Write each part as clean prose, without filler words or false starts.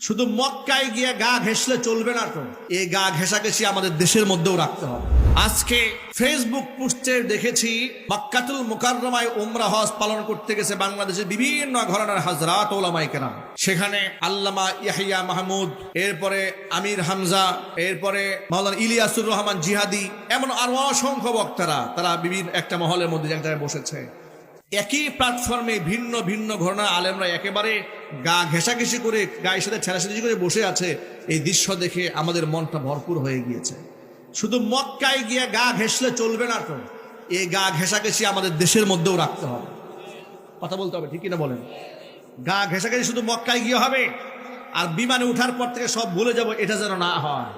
শুধু মক্কায় গিয়ে গা ঘেঁষলে চলবে না তো, এই গা ঘেঁষাঘেঁষি আমাদের দেশের মধ্যেও রাখতে হবে। আজকে ফেসবুক পোস্টে দেখেছি মক্কাতুল মুকাররমায় উমরা হজ পালন করতে গেছে বাংলাদেশের বিভিন্ন ঘরানার হযরত উলামায়ে কেরাম। সেখানে আল্লামা ইয়াহিয়া মাহমুদ, এরপরে আমির হামজা, এরপরে মাওলানা ইলিয়াসুর রহমান জিহাদি, এমন আরো অসংখ্য বক্তারা তারা বিভিন্ন একটা মহলের মধ্যে এক জায়গায় বসেছে। একই প্ল্যাটফর্মে ভিন্ন ভিন্ন ঘরানার আলেমরা একেবারে গা ঘেঁষাঘেঁষি করে, গায়ের সাথে ছেঁড়াছেঁড়ি করে বসে আছে। এই দৃশ্য দেখে আমাদের মনটা ভরপুর হয়ে গিয়েছে। শুধু মক্কায় গিয়ে গা ঘেঁষলে চলবে না তো, এই গা ঘেঁষাঘেঁষি আমাদের দেশের মধ্যেও রাখতে হবে। কথা বলতে হবে, ঠিক কিনা বলেন? গা ঘেঁষাঘেঁষি শুধু মক্কায় গিয়ে হবে আর বিমানে ওঠার পর থেকে সব ভুলে যাব, এটা যেন না হয়।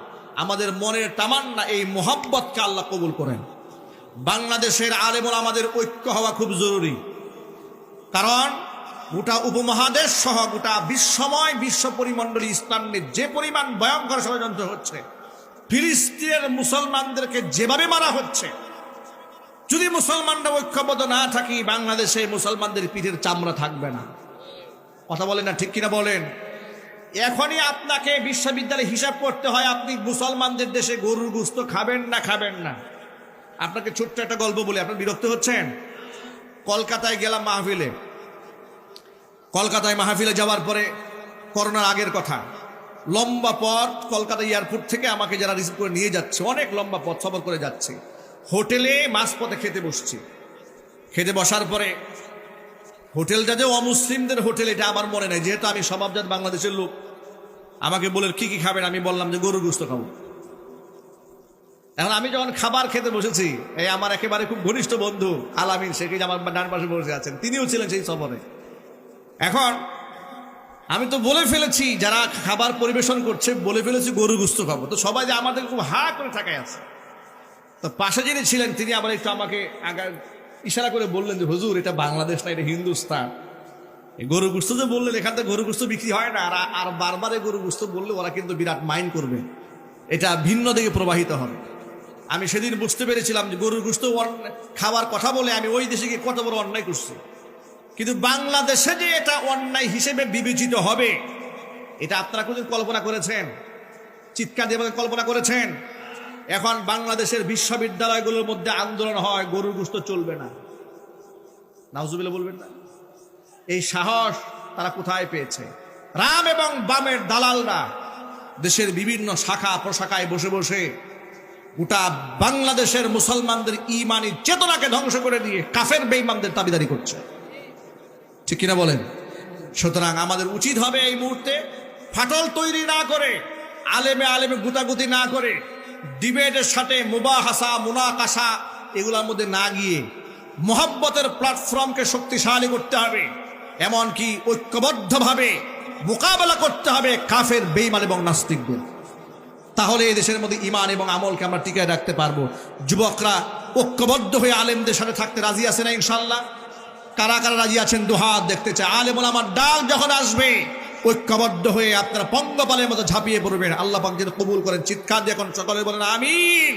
আমাদের মনের তামান্না এই মোহাব্বতকে আল্লাহ কবুল করেন। বাংলাদেশের আলেমরা আমাদের ঐক্য হওয়া খুব জরুরি, কারণ গোটা উপমহাদেশ সহ গোটা বিশ্বময় বিশ্ব পরিমণ্ডলী ইসলামের যে পরিমাণ ভয়ঙ্কর ষড়যন্ত্র হচ্ছে, ফিলিস্তিনের মুসলমানদেরকে যেভাবে মারা হচ্ছে, যদি মুসলমানরা ঐক্যবদ্ধ না থাকি বাংলাদেশে মুসলমানদের পিঠের চামড়া থাকবে না। কথা বলেন না, ঠিক কিনা বলেন? এখনই আপনাকে বিশ্ববিদ্যালয়ে হিসাব করতে হয় আপনি মুসলমানদের দেশে গরুর গোশত খাবেন না খাবেন না। আপনাকে ছোট্ট একটা গল্প বলে, আপনার বিরক্ত হচ্ছেন? কলকাতায় গেলাম মাহফিলে। কলকাতায় মাহফিলে যাওয়ার পরে, করোনার আগের কথা, লম্বা পথ কলকাতা এয়ারপোর্ট থেকে আমাকে যারা রিসিভ করে নিয়ে যাচ্ছে, অনেক লম্বা পথ সফর করে যাচ্ছে। হোটেলে মাঝপথে খেতে বসছি। খেতে বসার পরে হোটেলটা যে অমুসলিমদের হোটেল এটা আমার মনে নেই, যেহেতু আমি স্বভাবজাত বাংলাদেশের লোক। আমাকে বলে কি কি খাবেন, আমি বললাম যে গরুর গোশত খাবো। এখন আমি যখন খাবার খেতে বসেছি, এই আমার একেবারে খুব ঘনিষ্ঠ বন্ধু আলামিন শেখ, আমার ডান পাশে বসে আছেন, তিনিও ছিলেন সেই সফরে। এখন আমি তো বলে ফেলেছি, যারা খাবার পরিবেশন করছে বলে ফেলেছি গরু গোশত খাবো, তো সবাই যে আমাদের খুব হা করে তাকায় আছে। তো পাশে যিনি ছিলেন তিনি আবার একটু আমাকে ইশারা করে বললেন যে হুজুর, এটা বাংলাদেশ না, এটা হিন্দুস্তান। এই গরু গোশত যে বললেন, এখান থেকে গরু গোশত বিক্রি হয় না, আর বারবার গরু গোশত বললে ওরা কিন্তু বিরাট মাইন্ড করবে, এটা ভিন্ন দিকে প্রবাহিত হবে। আমি সেদিন বুঝতে পেরেছিলাম যে গরুর গোশত খাবার কথা বলে আমি ওই দেশে গিয়ে কত বড় অন্যায় করছি। কিন্তু বাংলাদেশে যে এটা অন্যায় হিসেবে বিবেচিত হবে, এটা আপনারা কোনদিন কল্পনা করেছেন? চিৎকার দিয়ে কল্পনা করেছেন? এখন বাংলাদেশের বিশ্ববিদ্যালয়গুলোর মধ্যে আন্দোলন হয়, গরুর গোশত চলবে না। নাউজুবিল্লাহ বলবেন না? এই সাহস তারা কোথায় পেয়েছে? রাম এবং বামের দালালরা দেশের বিভিন্ন শাখা প্রশাখায় বসে বসে গোটা বাংলাদেশের মুসলমানদের ইমানি চেতনাকে ধ্বংস করে দিয়ে কাফের বেঈমানদের দাবিদারি করছে, ঠিক কিনা বলেন? সুতরাং আমাদের উচিত হবে এই মুহূর্তে ফাটল তৈরি না করে, আলেমে আলেমে গুতাগুতি না করে, ডিবেটের সাথে মুবাহাসা মুনাকাশা এগুলোর মধ্যে না গিয়ে মোহাব্বতের প্ল্যাটফর্মকে শক্তিশালী করতে হবে। এমনকি ঐক্যবদ্ধভাবে মোকাবেলা করতে হবে কাফের বেঈমান এবং নাস্তিকদের। তাহলে এই দেশের মধ্যে ইমান এবং আমলকে আমরা টিকায় রাখতে পারবো। যুবকরা ঐক্যবদ্ধ হয়ে আলেমদের সাথে থাকতে রাজি আছে না ইনশাল্লাহ? কারা কারা রাজি আছেন দুহাত দেখতে চায়। আলেম ওলামার ডাক যখন আসবে ঐক্যবদ্ধ হয়ে আপনারা পঙ্গপালের মতো ঝাঁপিয়ে পড়বেন। আল্লাহ পাক যেন কবুল করেন। চিৎকার দিয়ে এখন সকলে বলেন আমিন।